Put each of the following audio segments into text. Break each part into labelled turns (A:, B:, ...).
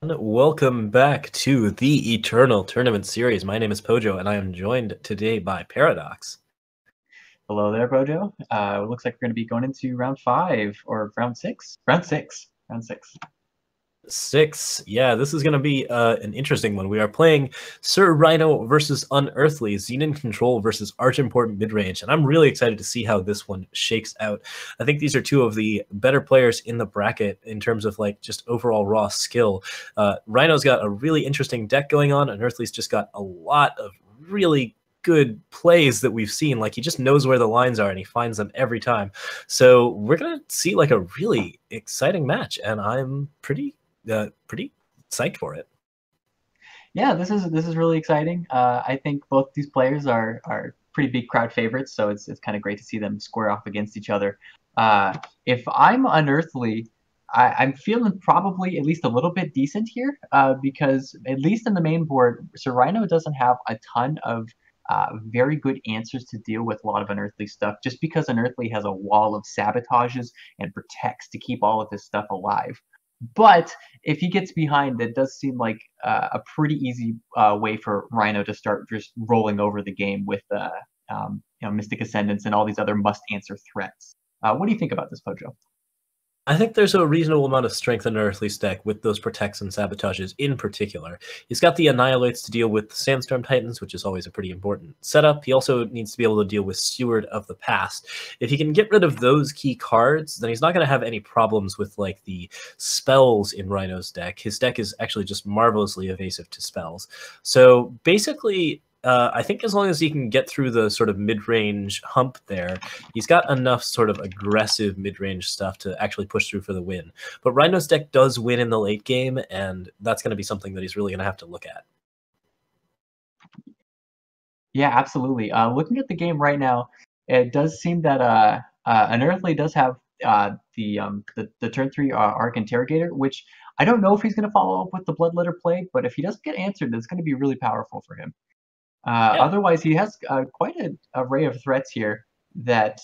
A: Welcome back to the Eternal Tournament Series. My name is Pojo, and I am joined today by Paradox.
B: Hello there, Bojo. Looks like we're going to be going into round 5 or round 6. Round 6. Round 6.
A: Yeah, this is going to be an interesting one. We are playing SirRhino versus Unearthly, Xenon Control versus Arch Important Midrange, and I'm really excited to see how this one shakes out. I think these are two of the better players in the bracket in terms of like just overall raw skill. Rhino's got a really interesting deck going on. Unearthly's just got a lot of really good plays that we've seen. Like, he just knows where the lines are and he finds them every time. So we're gonna see like a really exciting match, and I'm pretty psyched for it.
B: Yeah, this is really exciting. I think both these players are pretty big crowd favorites, so it's kind of great to see them square off against each other. If I'm Unearthly, I'm feeling probably at least a little bit decent here, because at least in the main board, SirRhino doesn't have a ton of very good answers to deal with a lot of Unearthly stuff, just because Unearthly has a wall of sabotages and protects to keep all of his stuff alive. But if he gets behind, that does seem like a pretty easy way for Rhino to start just rolling over the game with Mystic Ascendance and all these other must-answer threats. What do you think about this, Pojo?
A: I think there's a reasonable amount of strength in Unearthly's deck with those protects and sabotages in particular. He's got the Annihilates to deal with the Sandstorm Titans, which is always a pretty important setup. He also needs to be able to deal with Steward of the Past. If he can get rid of those key cards, then he's not going to have any problems with like the spells in Rhino's deck. His deck is actually just marvelously evasive to spells. So basically, I think as long as he can get through the sort of mid-range hump there, he's got enough sort of aggressive mid-range stuff to actually push through for the win. But Rhino's deck does win in the late game, and that's going to be something that he's really going to have to look at.
B: Yeah, absolutely. Looking at the game right now, it does seem that Unearthly does have the turn 3 Arc Interrogator, which I don't know if he's going to follow up with the Bloodletter Plague, but if he doesn't get answered, that's going to be really powerful for him.
A: Yeah.
B: Otherwise, he has quite an array of threats here that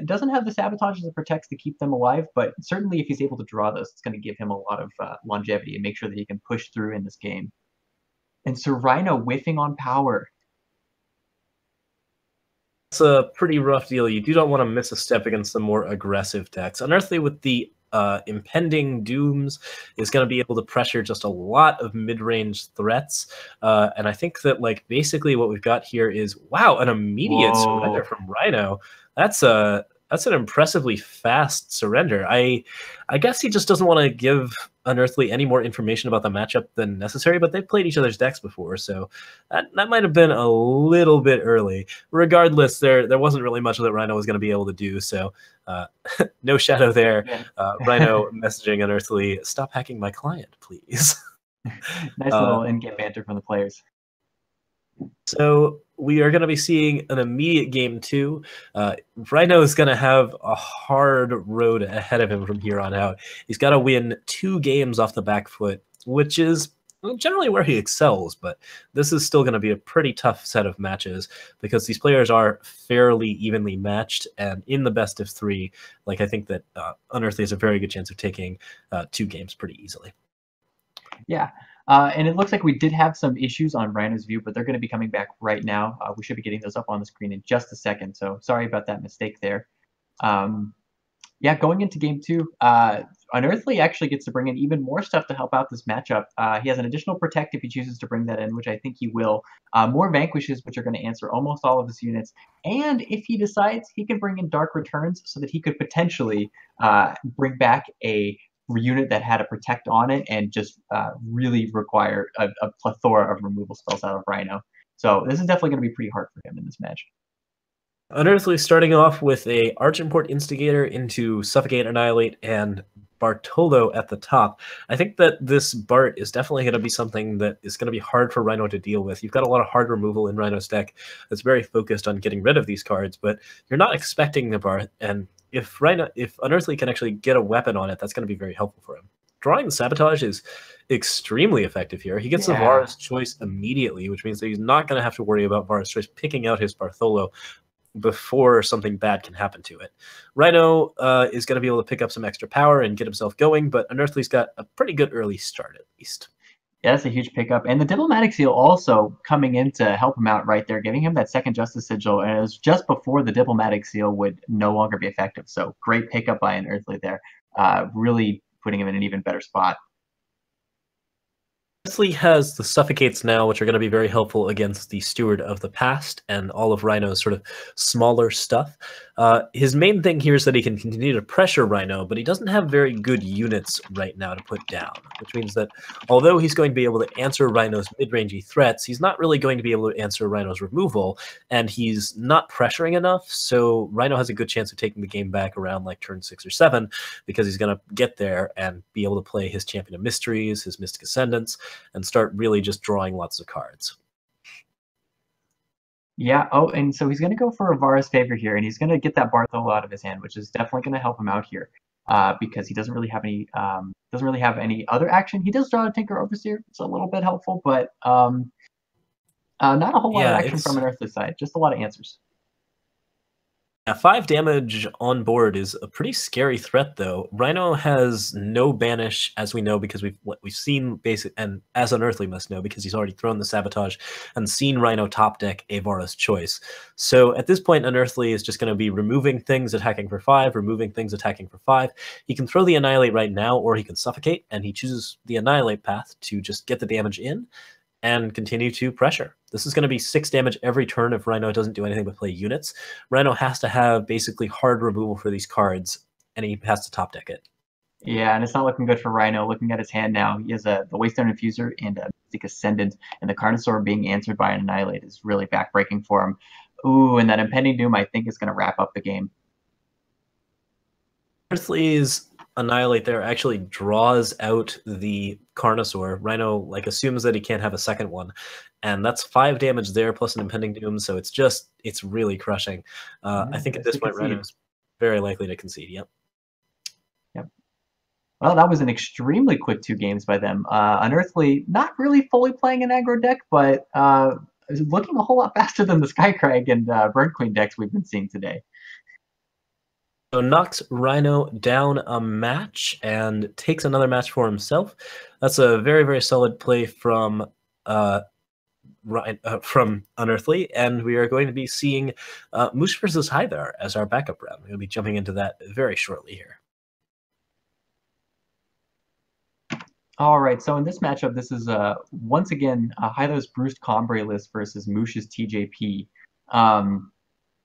B: doesn't have the sabotages and protects to keep them alive, but certainly if he's able to draw those, it's going to give him a lot of longevity and make sure that he can push through in this game. And SirRhino whiffing on power.
A: It's a pretty rough deal. You do not want to miss a step against the more aggressive decks. Unearthly with the impending dooms is going to be able to pressure just a lot of mid-range threats, and I think that like basically what we've got here is, wow, an immediate surrender from Rhino. That's an impressively fast surrender. I guess he just doesn't want to give Unearthly any more information about the matchup than necessary, but they've played each other's decks before, so that might have been a little bit early. Regardless, there wasn't really much that Rhino was going to be able to do, so no shadow there.
B: Yeah.
A: Rhino messaging Unearthly, stop hacking my client, please.
B: Nice little in-game banter from the players.
A: So we are going to be seeing an immediate game 2. Rhino is going to have a hard road ahead of him from here on out. He's got to win 2 games off the back foot, which is generally where he excels, but this is still going to be a pretty tough set of matches because these players are fairly evenly matched, and in the best of 3, like I think that Unearthly has a very good chance of taking 2 games pretty easily.
B: Yeah. And it looks like we did have some issues on Rhino's view, but they're going to be coming back right now. We should be getting those up on the screen in just a second, so sorry about that mistake there. Yeah, going into game 2, Unearthly actually gets to bring in even more stuff to help out this matchup. He has an additional Protect if he chooses to bring that in, which I think he will. More Vanquishes, which are going to answer almost all of his units. And if he decides, he can bring in Dark Returns so that he could potentially bring back a unit that had a protect on it and just really require a plethora of removal spells out of Rhino. So this is definitely going to be pretty hard for him in this match.
A: Unearthly starting off with a Arch Import Instigator into Suffocate, Annihilate, and Bartolo at the top. I think that this Bart is definitely going to be something that is going to be hard for Rhino to deal with. You've got a lot of hard removal in Rhino's deck that's very focused on getting rid of these cards, but you're not expecting the Bart, and if Unearthly can actually get a weapon on it, that's going to be very helpful for him. Drawing the Sabotage is extremely effective here. He gets the Vara's Choice immediately, which means that he's not going to have to worry about Vara's Choice picking out his Bartholo. before something bad can happen to it. Rhino is going to be able to pick up some extra power and get himself going, but Unearthly's got a pretty good early start at least.
B: Yeah, that's a huge pickup. And the Diplomatic Seal also coming in to help him out right there, giving him that second Justice Sigil. And it was just before the Diplomatic Seal would no longer be effective. So great pickup by Unearthly there. Really putting him in an even better spot.
A: Unearthly has the Suffocates now, which are going to be very helpful against the Steward of the Past and all of Rhino's sort of smaller stuff. His main thing here is that he can continue to pressure Rhino, but he doesn't have very good units right now to put down, which means that although he's going to be able to answer Rhino's mid-rangey threats, he's not really going to be able to answer Rhino's removal, and he's not pressuring enough, so Rhino has a good chance of taking the game back around like turn 6 or 7, because he's going to get there and be able to play his Champion of Mysteries, his Mystic Ascendants, and start really just drawing lots of cards.
B: Yeah. Oh, and so he's going to go for Avara's Favor here, and he's going to get that Barthol out of his hand, which is definitely going to help him out here, because he doesn't really have any other action. He does draw a Tinker Overseer. It's a little bit helpful, but not a whole lot of action from an Earthly side. Just a lot of answers.
A: 5 damage on board is a pretty scary threat, though. Rhino has no banish, as we know, because we've seen basic, and as Unearthly must know, because he's already thrown the Sabotage and seen Rhino top deck Avara's Choice. So at this point, Unearthly is just going to be removing things attacking for 5, removing things attacking for 5. He can throw the Annihilate right now, or he can Suffocate, and he chooses the Annihilate path to just get the damage in and continue to pressure. This is going to be 6 damage every turn if Rhino doesn't do anything but play units. Rhino has to have basically hard removal for these cards, and he has to top deck it.
B: Yeah, and it's not looking good for Rhino. Looking at his hand now, he has the Waystone Infuser and a Mystic Ascendant, and the Carnosaur being answered by an Annihilate is really backbreaking for him. Ooh, and that Impending Doom, I think, is going to wrap up the game.
A: Unearthly's Annihilate there actually draws out the Carnosaur. Rhino assumes that he can't have a second one, and that's 5 damage there plus an Impending Doom, so it's really crushing. I think at this point Rhino's very likely to concede. Yep.
B: Well, that was an extremely quick 2 games by them. Unearthly not really fully playing an aggro deck, but looking a whole lot faster than the Skycrag and Burn Queen decks we've been seeing today.
A: So knocks Rhino down a match and takes another match for himself. That's a very, very solid play from Unearthly, and we are going to be seeing Mouche versus HiThar as our backup round. We're going to be jumping into that very shortly here.
B: All right, so in this matchup, this is once again HiThar's Bruised Combrei list versus Mouche's TJP.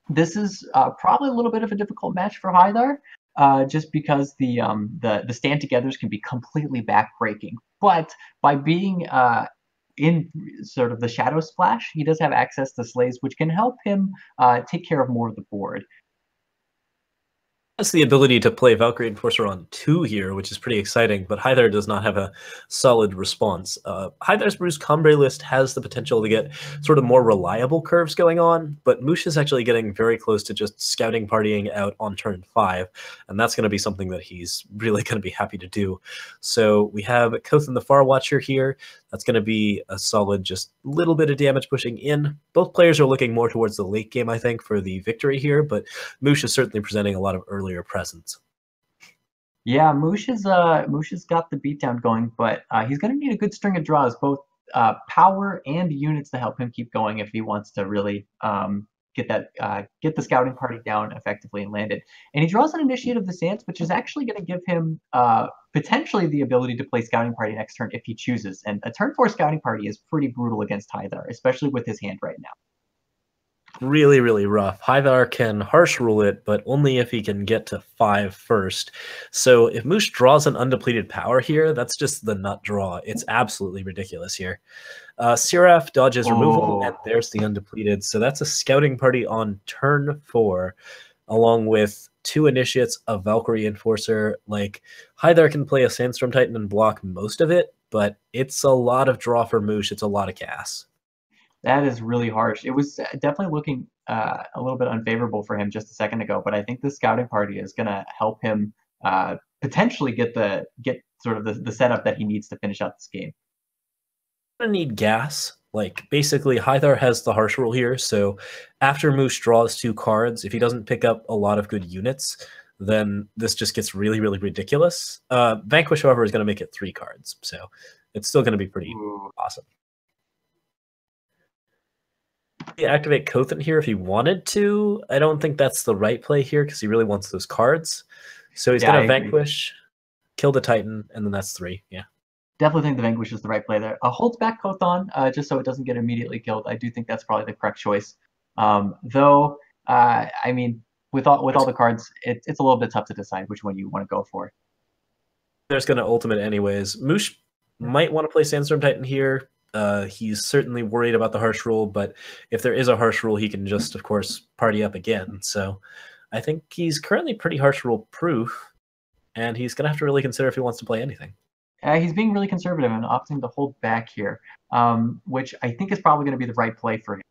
B: This is probably a little bit of a difficult match for HiThar, just because the stand-togethers can be completely backbreaking. But by being in sort of the Shadow Splash, he does have access to Slays, which can help him take care of more of the board.
A: Has the ability to play Valkyrie Enforcer on 2 here, which is pretty exciting, but HiThar does not have a solid response. HiThar's Bruised Combrei list has the potential to get sort of more reliable curves going on, but Mouche is actually getting very close to just scouting partying out on turn 5, and that's going to be something that he's really going to be happy to do. So we have Kothan the Far Watcher here. That's going to be a solid just little bit of damage pushing in. Both players are looking more towards the late game, I think, for the victory here, but Mouche is certainly presenting a lot of earlier presence.
B: Yeah, Mouche has got the beatdown going, but he's going to need a good string of draws, both power and units to help him keep going if he wants to really get the scouting party down effectively and landed. And he draws an Initiate of the Sands, which is actually going to give him potentially the ability to play scouting party next turn if he chooses. And a turn 4 scouting party is pretty brutal against HiThar, especially with his hand right now.
A: Really, really rough. HiThar can harsh rule it, but only if he can get to 5 first. So if Mouche draws an undepleted power here, that's just the nut draw. It's absolutely ridiculous here. Seraph dodges removal, and there's the undepleted. So that's a scouting party on turn 4, along with 2 initiates, a Valkyrie Enforcer. HiThar can play a Sandstorm Titan and block most of it, but it's a lot of draw for Mouche. It's a lot of gas.
B: That is really harsh. It was definitely looking a little bit unfavorable for him just a second ago, but I think the scouting party is going to help him potentially get sort of the setup that he needs to finish out this game.
A: Going to need gas. Like, basically, HiThar has the harsh rule here, so after Mouche draws 2 cards, if he doesn't pick up a lot of good units, then this just gets really, really ridiculous. Vanquish, however, is going to make it 3 cards, so it's still going to be pretty awesome. He activate Kothan here if he wanted to. I don't think that's the right play here because he really wants those cards. So he's going to Vanquish, kill the Titan, and then that's 3. Yeah.
B: Definitely think the Vanquish is the right play there. Holds back Kothan just so it doesn't get immediately killed. I do think that's probably the correct choice. Though, I mean, with all the cards, it's a little bit tough to decide which one you want to go for.
A: There's going to ultimate anyways. Mouche might want to play Sandstorm Titan here. He's certainly worried about the harsh rule, but if there is a harsh rule, he can just, of course, party up again. So I think he's currently pretty harsh rule proof, and he's going to have to really consider if he wants to play anything.
B: He's being really conservative and opting to hold back here, which I think is probably going to be the right play for him.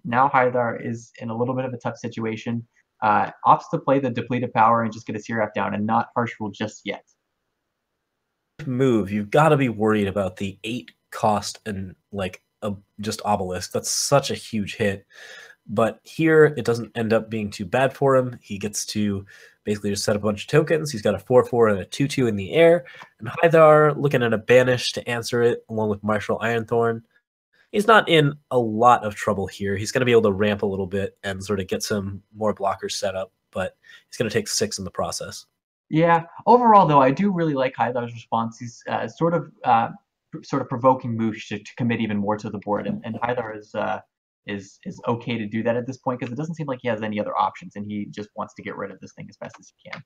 B: Now HiThar is in a little bit of a tough situation. Opts to play the depleted power and just get a Seraph down and not harsh rule just yet.
A: Move, you've got to be worried about the 8 cost and like just obelisk. That's such a huge hit. But here it doesn't end up being too bad for him. He gets to basically just set a bunch of tokens. He's got a 4/4 and a 2/2 in the air. And HiThar looking at a banish to answer it along with Martial Ironthorn. He's not in a lot of trouble here. He's going to be able to ramp a little bit and sort of get some more blockers set up, but he's going to take 6 in the process.
B: Yeah. Overall, though, I do really like HiThar's response. He's sort of provoking Mouche to commit even more to the board, and HiThar is okay to do that at this point because it doesn't seem like he has any other options, and he just wants to get rid of this thing as best as he can.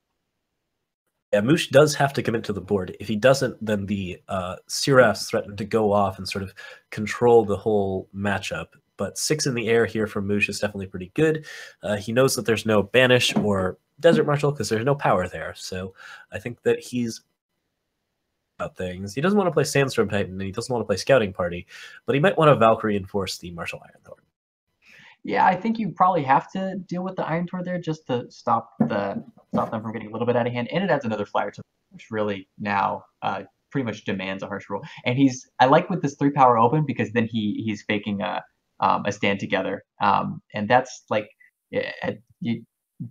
A: Yeah, Mouche does have to commit to the board. If he doesn't, then the Seraphs threaten to go off and sort of control the whole matchup. But 6 in the air here from Mouche is definitely pretty good. He knows that there's no Banish or Desert Marshal because there's no power there. So I think that he's about things. He doesn't want to play Sandstorm Titan, and he doesn't want to play Scouting Party, but he might want to Valkyrie enforce the Martial Ironthorn.
B: Yeah, I think you probably have to deal with the Ironthorn there just to stop them from getting a little bit out of hand, and it adds another flyer to which really now pretty much demands a harsh rule. And I like with this 3 power open because then he's faking a stand together, and that's like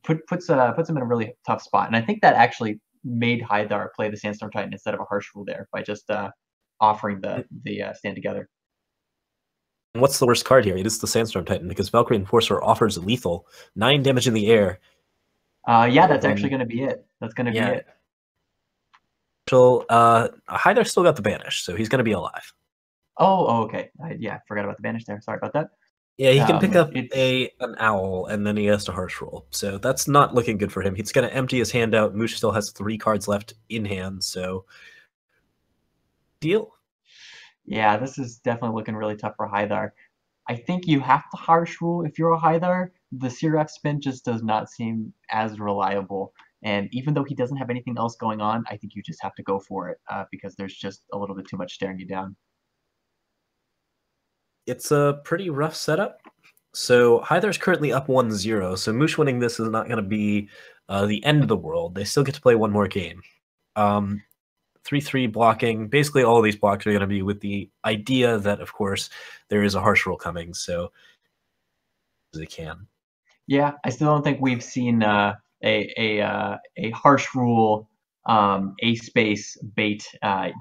B: puts him in a really tough spot. And I think that actually made HiThar play the Sandstorm Titan instead of a harsh rule there by just offering the stand together.
A: What's the worst card here? It is the Sandstorm Titan because Valkyrie Enforcer offers lethal 9 damage in the air.
B: Yeah, that's actually going to be it. That's going to be it.
A: HiThar still got the Banish, so he's going to be alive.
B: Oh, okay. Yeah, forgot about the Banish there. Sorry about that.
A: Yeah, he can pick up an owl, and then he has to harsh roll. So that's not looking good for him. He's going to empty his hand out. Mouche still has 3 cards left in hand, so deal.
B: Yeah, this is definitely looking really tough for HiThar. I think you have to harsh rule if you're a HiThar. The Seraph spin just does not seem as reliable. And even though he doesn't have anything else going on, I think you just have to go for it because there's just a little bit too much staring you down.
A: It's a pretty rough setup. So HiThar's currently up 1-0, so Mouche winning this is not going to be the end of the world. They still get to play one more game. 3/3 blocking. Basically, all of these blocks are going to be with the idea that, of course, there is a harsh rule coming, so as they can.
B: Yeah, I still don't think we've seen a harsh rule a space bait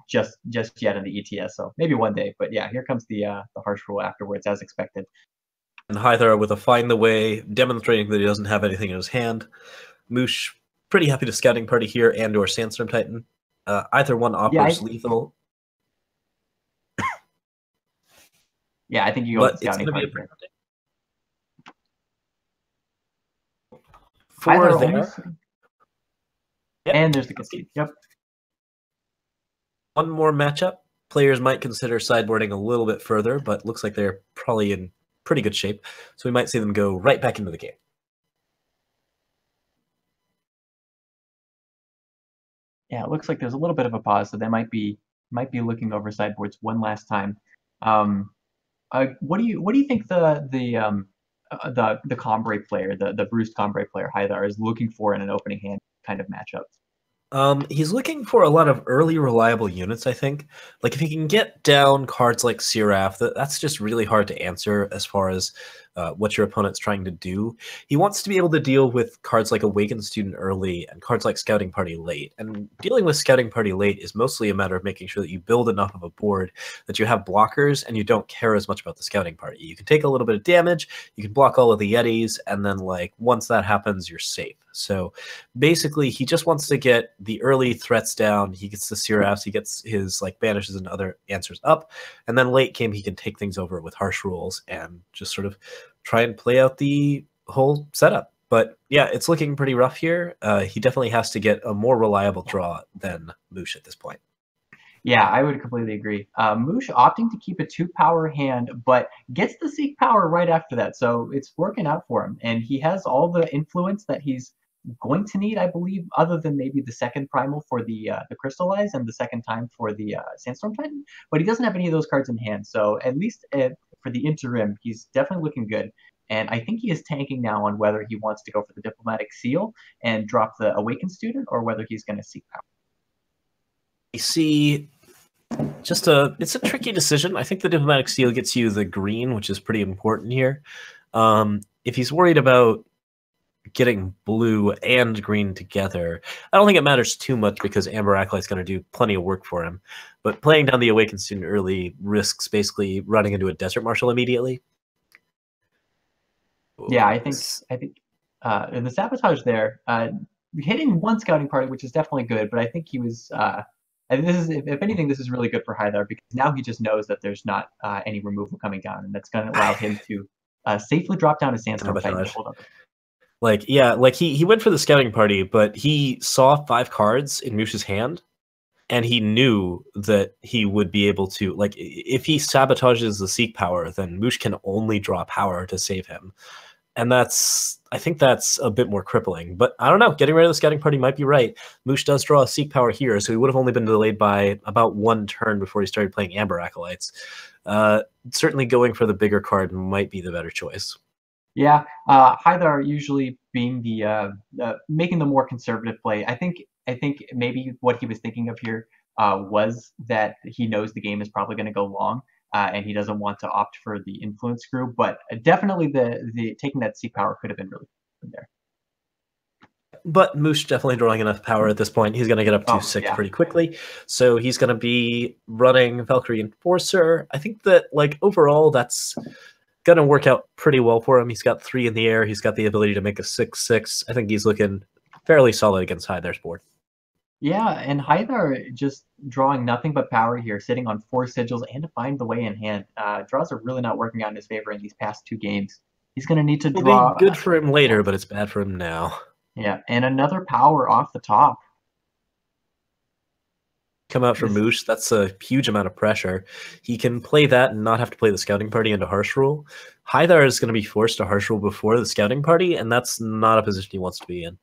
B: just yet in the ETS. So maybe one day, but yeah, here comes the harsh rule afterwards, as expected.
A: And HiThar with a find the way, demonstrating that he doesn't have anything in his hand. Mouche pretty happy to Scouting Party here and or Sandstorm Titan. Either one offers lethal.
B: Yeah, I think you go with Scouting Party.
A: For there.
B: Yep. And there's the concede. Yep.
A: One more matchup. Players might consider sideboarding a little bit further, but looks like they're probably in pretty good shape. So we might see them go right back into the game.
B: Yeah, it looks like there's a little bit of a pause, so they might be looking over sideboards one last time. What do you think the Combray player, the bruised Combray player HiThar is looking for in an opening hand kind of matchup?
A: He's looking for a lot of early reliable units, I think. Like if he can get down cards like Seraph, that's just really hard to answer as far as what your opponent's trying to do. He wants to be able to deal with cards like Awakened Student early and cards like Scouting Party late. And dealing with Scouting Party late is mostly a matter of making sure that you build enough of a board that you have blockers and you don't care as much about the Scouting Party. You can take a little bit of damage, you can block all of the Yetis, and then like once that happens, you're safe. So basically, he just wants to get the early threats down. He gets the Seraphs, he gets his like banishes and other answers up, and then late game he can take things over with harsh rules and just sort of try and play out the whole setup. But yeah, it's looking pretty rough here. He definitely has to get a more reliable draw than Mouche at this point.
B: Yeah, I would completely agree. Mouche opting to keep a 2-power hand, but gets the Seek power right after that, so it's working out for him. And he has all the influence that he's going to need, I believe, other than maybe the second primal for the Crystallize and the second time for the Sandstorm Titan. But he doesn't have any of those cards in hand, so at least for the interim, he's definitely looking good. And I think he is tanking now on whether he wants to go for the Diplomatic Seal and drop the Awakened Student, or whether he's going to Seek power.
A: You see, it's a tricky decision. I think the Diplomatic Seal gets you the green, which is pretty important here. If he's worried about getting blue and green together, I don't think it matters too much because Amber Acolyte's going to do plenty of work for him. But playing down the Awakened Student early risks basically running into a Desert Marshal immediately.
B: Yeah, I think in the sabotage there, hitting one Scouting Party, which is definitely good, but I think he was. And this is, if anything, this is really good for HiThar because now he just knows that there's not any removal coming down, and that's going to allow him to safely drop down a Sandstorm Titan to hold up.
A: Like, yeah, like he went for the Scouting Party, but he saw 5 cards in Mouche's hand, and he knew that he would be able to, like, if he sabotages the Seek power, then Mouche can only draw power to save him. And I think that's a bit more crippling. But I don't know, getting rid of the Scouting Party might be right. Mouche does draw a Seek power here, so he would have only been delayed by about 1 turn before he started playing Amber Acolytes. Certainly going for the bigger card might be the better choice.
B: Yeah, HiThar usually being the making the more conservative play. I think maybe what he was thinking of here was that he knows the game is probably going to go long, and he doesn't want to opt for the influence screw. But definitely the taking that Seek power could have been really good there.
A: But Mouche definitely drawing enough power at this point. He's going to get up to 6 pretty quickly. So he's going to be running Valkyrie Enforcer. I think that, like, overall, that's going to work out pretty well for him. He's got 3 in the air. He's got the ability to make a 6/6. I think he's looking fairly solid against HiThar's board.
B: Yeah, and HiThar just drawing nothing but power here, sitting on 4 sigils and to find the way in hand. Draws are really not working out in his favor in these past 2 games. He's going to need to draw.
A: It'll be good for him later, but it's bad for him now.
B: Yeah, and another power off the top.
A: Come out for Mouche, that's a huge amount of pressure. He can play that and not have to play the Scouting Party into Harsh Rule. HiThar is going to be forced to Harsh Rule before the Scouting Party, and that's not a position he wants to be in.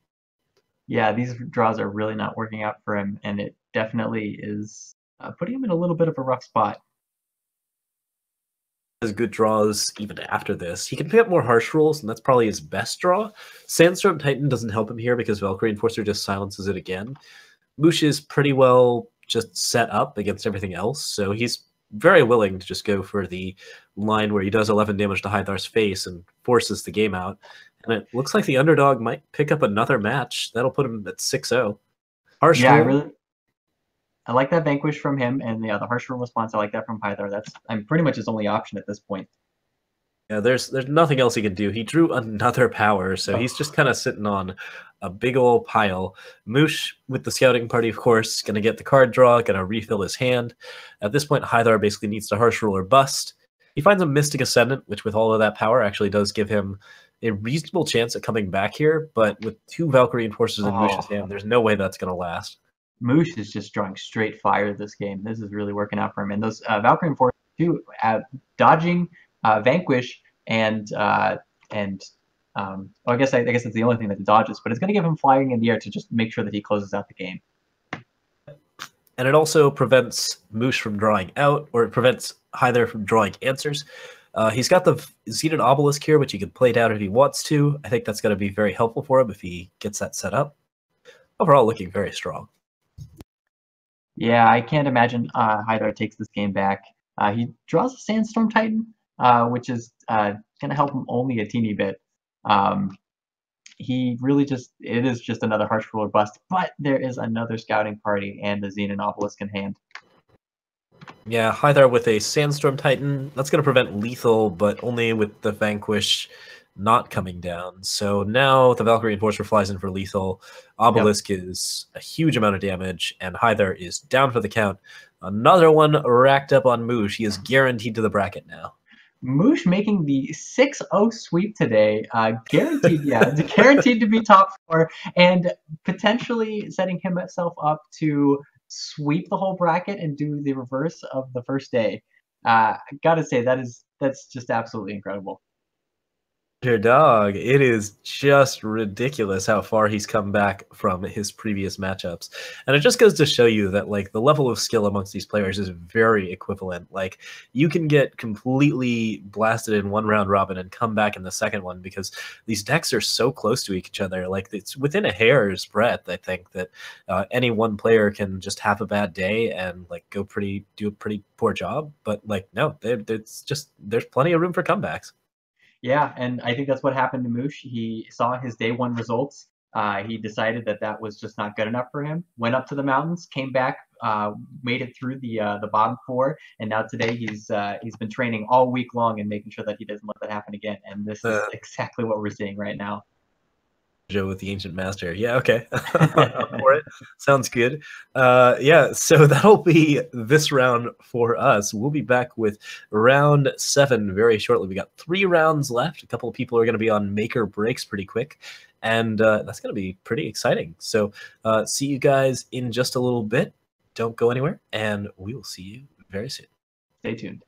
B: Yeah, these draws are really not working out for him, and it definitely is putting him in a little bit of a rough spot.
A: Has good draws even after this. He can pick up more Harsh Rules, and that's probably his best draw. Sandstorm Titan doesn't help him here because Valkyrie Enforcer just silences it again. Mouche is pretty well just set up against everything else, so he's very willing to just go for the line where he does 11 damage to HiThar's face and forces the game out. And it looks like the underdog might pick up another match. That'll put him at 6-0. Harsh Rule.
B: I like that Vanquish from him, and yeah, the Harsh Rule response, I like that from HiThar. I'm pretty much his only option at this point.
A: Yeah, there's nothing else he can do. He drew another power, so he's just kind of sitting on a big old pile. Mouche, with the Scouting Party, of course, going to get the card draw, going to refill his hand. At this point, HiThar basically needs to Harsh Rule or bust. He finds a Mystic Ascendant, which with all of that power actually does give him a reasonable chance at coming back here, but with 2 Valkyrie Enforcers in Mouche's hand, there's no way that's going to last.
B: Mouche is just drawing straight fire this game. This is really working out for him. And those Valkyrie Enforcers, too, dodging Vanquish and I guess it's the only thing that he dodges, but it's going to give him flying in the air to just make sure that he closes out the game.
A: And it also prevents Mouche from drawing out, or it prevents HiThar from drawing answers. He's got the Seated Obelisk here, which he can play down if he wants to. I think that's going to be very helpful for him if he gets that set up. Overall, looking very strong.
B: Yeah, I can't imagine HiThar takes this game back. He draws a Sandstorm Titan, which is going to help him only a teeny bit. Um, he really it is just another Harsh Ruler bust, but there is another Scouting Party and the Xenon Obelisk in hand.
A: Yeah, HiThar with a Sandstorm Titan. That's going to prevent lethal, but only with the Vanquish not coming down. So now the Valkyrie Enforcer flies in for lethal.
B: Yep.
A: Obelisk is a huge amount of damage, and HiThar is down for the count. Another one racked up on Mouche. He is guaranteed to the bracket now.
B: Mouche making the 6-0 sweep today, guaranteed, yeah, guaranteed to be top four, and potentially setting himself up to sweep the whole bracket and do the reverse of the first day. I gotta say that's just absolutely incredible.
A: Your dog. It is just ridiculous how far he's come back from his previous matchups. And it just goes to show you that like the level of skill amongst these players is very equivalent. Like you can get completely blasted in one round robin and come back in the second one because these decks are so close to each other. Like it's within a hair's breadth, I think, that any one player can just have a bad day and like do a pretty poor job. But like no, there's plenty of room for comebacks.
B: Yeah, and I think that's what happened to Moosh. He saw his day one results. He decided that that was just not good enough for him. Went up to the mountains, came back, made it through the bottom four, and now today he's been training all week long and making sure that he doesn't let that happen again. And this is exactly what we're seeing right now.
A: Joe with the Ancient Master. Yeah, okay. Up for it. Sounds good. Yeah, so that'll be this round for us. We'll be back with round 7 very shortly. We got 3 rounds left. A couple of people are going to be on make or breaks pretty quick, and that's going to be pretty exciting. So see you guys in just a little bit. Don't go anywhere, and we will see you very soon.
B: Stay tuned.